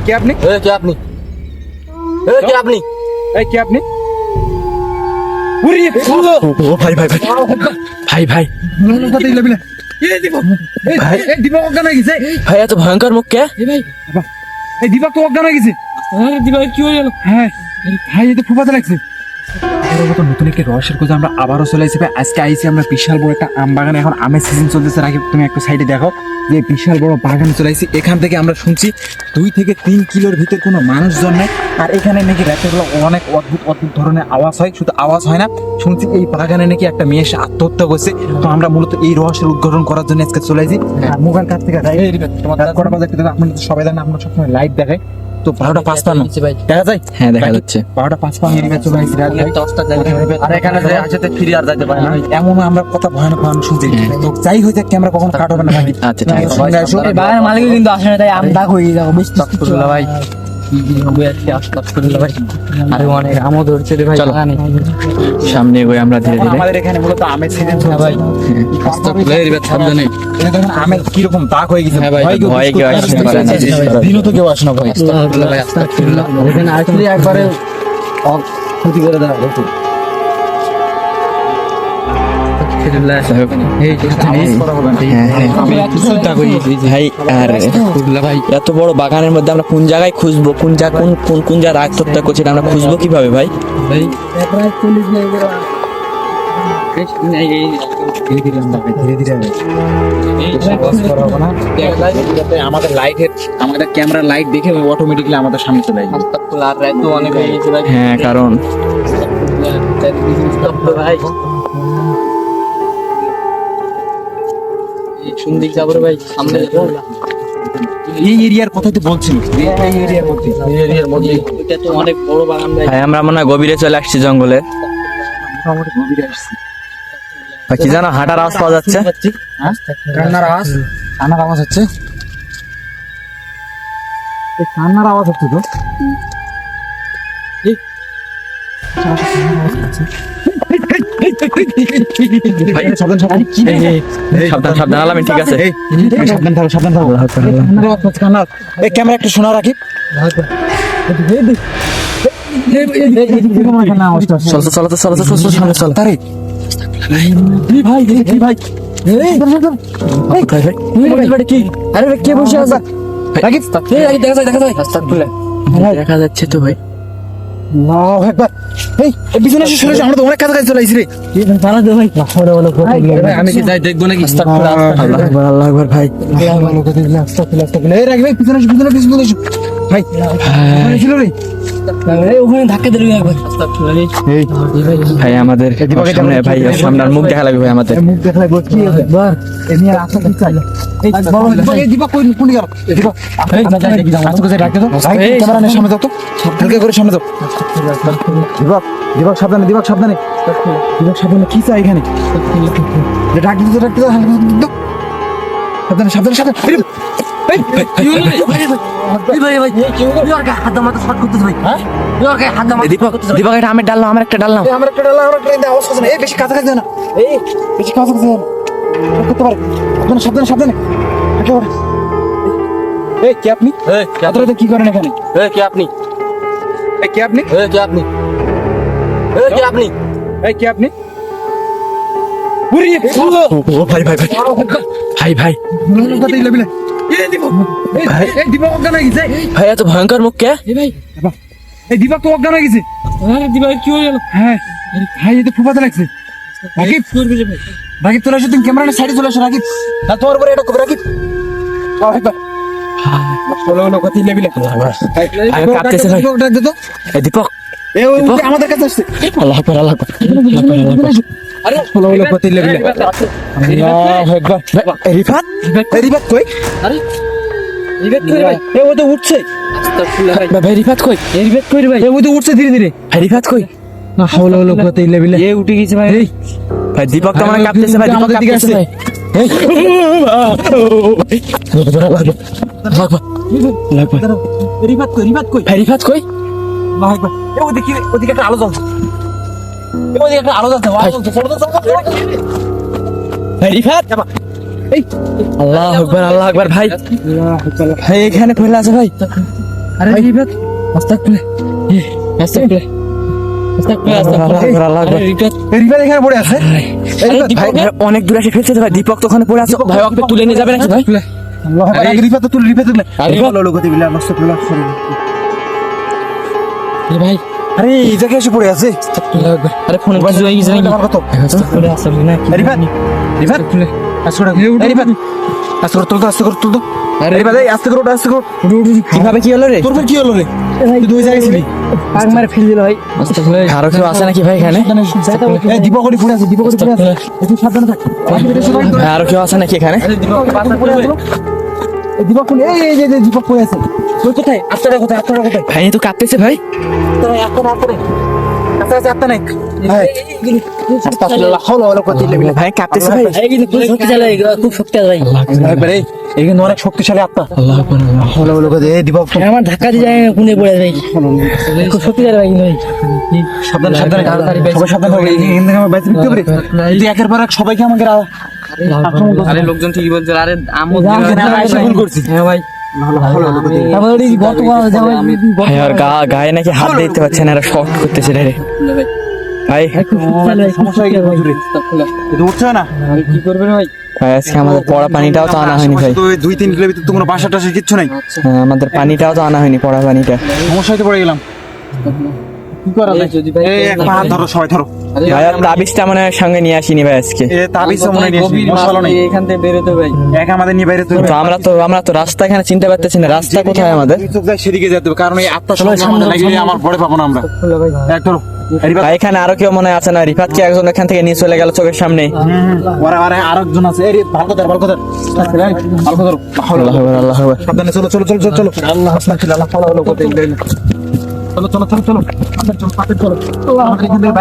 কে আপনি? কে আপনি? কে আপনি? কে আপনি? উরি ও ভাই ভাই ভাই ভাই ভাই কথা ইলা বিলা ভাই দীপক অজ্ঞান হয়ে গেছে। ভাই এত ভয়ঙ্কর মুখ কে? দীপক তো অজ্ঞান হয়ে গেছে। দিবা কি হয়ে গেল? হ্যাঁ ভাই এটা ফুপাতে লাগছে। নতুন একটি রহস্যের খোঁজে আমরা আবারও চলে এসেছি। আজকে আইসি আমরা বিশাল বড় একটা আম বাগানে। এখন আমের সিজন চলতেছে। রাকিব তুমি একটু সাইডে দেখো যে বিশাল বড় বাগানে চলে আসছি। এখান থেকে আমরা শুনছি 2 থেকে 3 কিলোর ভিতর কোনো মানুষজন নেই। আর এখানে নাকি রাতেরবেলা অনেক অদ্ভুত অদ্ভুত ধরনের আওয়াজ হয়। শুধু আওয়াজ হয় না, শুনছি এই বাগানে নাকি একটা মেয়ে এসে আত্মহত্যা করছে। তো আমরা মূলত এই রহস্যের উদ্ঘাটন করার জন্য আজকে চলে আসি। মোবাইল কাছ থেকে তোমার কটা বাজে দেখতে আপনি তো সবাই জানেন, আমরা সবসময় লাইভ দেখাই। তো 12:55 দেখা যায়। হ্যাঁ দেখা যাচ্ছে। 12:55 চলে আসছি রাত ভাই। আর এখানে যে আছে তো ফিরে আর যাইতে পারে না। এমন আমরা কথা ভয়ানক ভয়ানক শুনছি। তো যাই হয়ে যাক, ক্যামেরা কখনো কাট হবে না ভাই। আচ্ছা ঠিক আছে এই বাগানের মালিক কিন্তু আসে না, তাই আম দাগ হয়ে যাবো। বেশ আস্তাগফিরুল্লাহ ভাই আস্তাগফিরুল্লাহ ভাই। আরে অনেক আমও ধরছে রে ভাই বাগানে। সামনে এগোই আমরা ধীরে ধীরে। আমাদের এখানে মূলত আমের সিজন চলছে ভাই। আস্তাগফিরুল্লাহ এর সাবধানে। এটা দেখুন আমের কিরকম দাগ হয়ে গেছে। হ্যাঁ ভাই, ভয় কেউ আসতে পারে না। দিনও তো কেউ আসে না ভাই। আস্তাগফিরুল্লাহ ভাই আস্তাগফিরুল্লাহ। এখানে আসলে একবারে ক্ষতি করে দেওয়া হতো। ভাই আর ভাই এত বড় বাগানের মধ্যে আমরা কোন জায়গায় খুঁজবো, কোন জায়গায় আত্মহত্যা করছে আমরা খুঁজবো কিভাবে ভাই? আমাদের লাইটের আমাদের ক্যামেরা লাইট দেখে অটোমেটিক্যালি আমাদের সামনে চলে আসবে। আর রাত তো অনেক হয়ে গেছে ভাই। হ্যাঁ কারণ ভাই সুন্দর যাবো রে ভাই, সামনে এই এরিয়ার কথাই তো বলছিল। এই এরিয়ার মধ্যে এটা তো অনেক বড় বাগান ভাই। ভাই আমরা মনে হয় গভীরে চলে আসছি জঙ্গলে। মোটামুটি গভীরে আসছি। ভাই কি জানো হাঁটার আওয়াজ পাওয়া যাচ্ছে? কান্নার আওয়াজ, কান্নার আওয়াজ হচ্ছে। এই কান্নার আওয়াজ হচ্ছে তো। সাবধান সাবধান সাবধান সাবধান আলামিন ঠিক আছে। সাবধান থাকো সাবধান থাকো। কান্নার আওয়াজ হচ্ছে, কান্নার। এই ক্যামেরা একটু শোনা রাখি। চলো চলো চলো চলো চলো সামনে চলো। তারে ভাই ভাই কি আরে কে বসে আছে? রাকিব দেখা যায় দেখা যাচ্ছে তো ভাই। আল্লাহু আকবার। এই পিছনে এসে সরে আমরা তো অনেক কাছাকাছি চলে আইছি রে। পালা দে ভাই। আমি কি যাই দেখবো নাকি? আল্লাহু আকবার ভাই। এই রাকিব পিছনে এসো ভাই। ছিল রে ওখানে ধাক্কা দিল একবার। ভাই আমাদের সামনে ভাই সামনে আর মুখ দেখা লাগবে ভাই আমাদের। মুখ দেখা লাগবে কি একবার এমনি আসা কি চাই। এই দিবা কোন গেল? দিবা আজকে কোথায় ডাকতে তো ভাই, ক্যামেরা নিয়ে সামনে যাও তো, হালকা করে সামনে যাও। দিবা সাবধানে কি চাই এখানে? ডাকতে তো সাবধানে দীপক এটা আমের ডাল নাও, আমার একটা ডাল নাও। বেশি কাছাকাছি না, করতে পারে। সাবধানে একেবারে। এই কে আপনি? কি করেন এখানে? কে আপনি? কে আপনি? কে আপনি? কে আপনি? কে আপনি? ও ভাই ভাই ভাই ভাই ভাই দীপক অজ্ঞান হয়ে গেছে। ভাই এত ভয়ঙ্কর মুখ কে? এই দীপক তো অজ্ঞান হয়ে গেছে। দিবা কি হয়ে গেল? হ্যাঁ ভাই এটা ফুপাতে লাগছে। রাকিব চলে আসো, তুমি ক্যামেরা সাইডে চলে আসো। রাকিব না তোমার উপরে এটা কবে? রাকিব কাঁপতেছে ভাই। দীপক আমাদের কাছে আসছে। আল্লাহু আকবার আল্লাহু আকবার। আরে রিফাত কই? আরে রিবেট কই ভাই? ও তো উঠছে। ভাই রিফাত কই? রিবেট কই ভাই? ও তো উঠছে ধীরে ধীরে। ভাই রিফাত কই? না হাওলা হলো কত ইল্লা বিল্লাহ। এ উঠে গেছে ভাই। ভাই দীপক তো মানে কাঁপতেছে ভাই। আমাদের দিকে আসছে। রিফাত কই? ভাই রিফাত কই? ওদিকে একটা আলো জ্বলছে। ভাই রিফাত আল্লাহু আকবার ভাই। ভাই এখানে পড়ে আছে ভাই। আরে রিফাত আস্তাগফিরুল্লাহ আস্তাগফিরুল্লাহ আস্তাগফিরুল্লাহ আরে রিফাত এই রিফাত এখানে পড়ে আছে ভাই ভাই অনেক দূরে এসে ফেলছে তো ভাই, দীপক তো ওখানে পড়ে আছে ভাই, ওকে তুলে নিয়ে যাবে নাকি ভাই? আল্লাহ আকবার রিফাত তুল রিফাত তুল রিফাত লোক গতি বিল্লাহ মাস্তাগফিরুল্লাহ আরে ভাই আরে এই জায়গায় এসে পড়ে আছে আরে ফোনে বাজে হয়ে গেছে নাকি? আমার কত আস্তাগফিরুল্লাহ আস্তাগফিরুল্লাহ রিফাত রিফাত আস্তে করে রিফাত আস্তে করে তুল তো আস্তে করে তুল তো আরে রিফাত এই আস্তে করে ওটা আস্তে করে কিভাবে কি হলো রে? তোর কি হলো রে তুই দুই জায়গায় ছিলি পাক মারে ফেল দিল ভাই আস্তাগফিরুল্লাহ আরো কেউ আছে নাকি ভাই এখানে? এই দীপকড়ি পড়ে আছে দীপকড়ি পড়ে আছে একটু সাবধানে থাক ভাই, আরো কেউ আছে নাকি এখানে? দীপক কোন এই এই যে দীপক পড়ে আছে তুই কোথায় আত্মাটা কোথায় আত্মাটা কোথায় ভাই এ তো কাঁপতেছে ভাই। আত্মা নাই আস্তাগফিরুল্লাহ হাওলা ওয়ালা কুওয়াতা ইল্লা বিল্লাহ ভাই কাঁপতেছে ভাই। এই কিন্তু খুব শক্তিশালী খুব শক্তিশালী ভাই একবারে এই কিন্তু অনেক শক্তিশালী আত্মা আল্লাহ আকবার হাওলা ওয়ালা কুওয়াতা এই দীপক আমার ধাক্কা দিয়ে যায় কোনে পড়ে ভাই খুব শক্তিশালী ভাই ভাই সাবধানে সাবধানে সবাই সাবধান হবে এই এখান থেকে আমরা বাইরে নিতে পারি তুই একের পর এক সবাইকে আমাকে আরে লোকজন ঠিকই বলছে, আরে আমু ভুল করছি হ্যাঁ ভাই তারপরে এই গর্ত করা যায় ভাই আর গায়ে নাকি হাত দিতে পারছে না, এরা শর্ট করতেছে রে ভাই। খুব শক্তিশালী ভাই সমস্যা হয়ে গেছে হুজুরে এটা উঠছে না কি করবেন ভাই ভাই আজকে আমাদের পড়া পানিটাও তো আনা হয়নি ভাই। তো 2-3 কিলোমিটার ভিতর তো কোনো বাসা টাসা কিচ্ছু নাই হ্যাঁ, আমাদের পানিটাও তো আনা হয়নি, পড়া পানিটা। সমস্যায় তো পড়ে গেলাম কি করা যায় যদি ভাই এই এক পা হাত ধরো সবাই ধরো ভাই আর তাবিজটা মনে হয় সঙ্গে নিয়ে আসিনি ভাই আজকে। এ তাবিজ মনে নিয়ে আসি মশালো নেই এখান থেকে বেরোতে ভাই এক আমাদের নিয়ে বাইরে তুই তো আমরা তো রাস্তা এখানে চিনতে পারতেছি না, রাস্তা কোথায় আমাদের? চোখ যায় সেদিকে যেতে হবে কারণ এই আত্মা সবাই সামনে লাগিয়ে আমার পরে পাবো না আমরা এক ধরো ভাই এখানে আরো কেউ মনে হয় আছে না? রিফাত কি একজন এখান থেকে নিয়ে চলে গেল চোখের সামনে? ওরা আরে আরেকজন আছে এই ভালো কথা ভালো কথা ভালো কথা আল্লাহ আকবার, আল্লাহ আকবার। সাবধানে চলো চলো চলো চলো আল্লাহ আস্তাগফিরুল্লাহ আল্লাহ ভালো ভালো কথা চলো চলো চলো চলো চলো চলো চলো